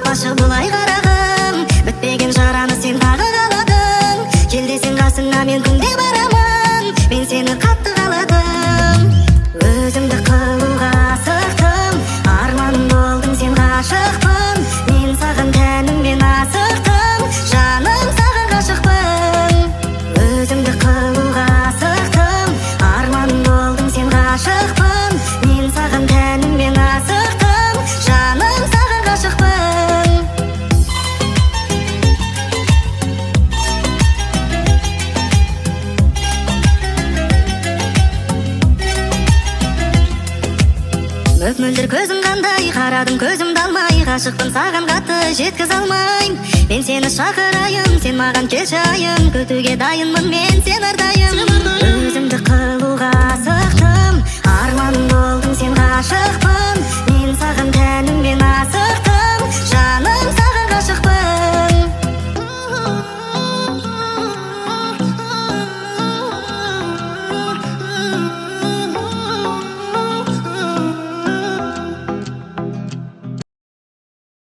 ұнатпашы бұлай қарағым, бітпеген жараны сен тағы қаладың. Кел десең қасыңа мен күнде барамын, мен сені қатты қаладым. Өзімді қылуға асықтым, арманым болдың сен ғашықпын. Мен саған тәніммен асықтым, жаным саған ғашықпын. Өзімді қылуға асықтым, арманым болдың сен ғашықпын. Мен саған тәніммен асықтым, жаным саған ғашықпын. Мөп-мөлдір көзің қандай, қарадым көзімді алмай. Ғашықпын саған қатты жеткіз алмайм. Мен сені шақырайын, сен маған келші айым. Күтуге дайынмын мен сен әрдайым.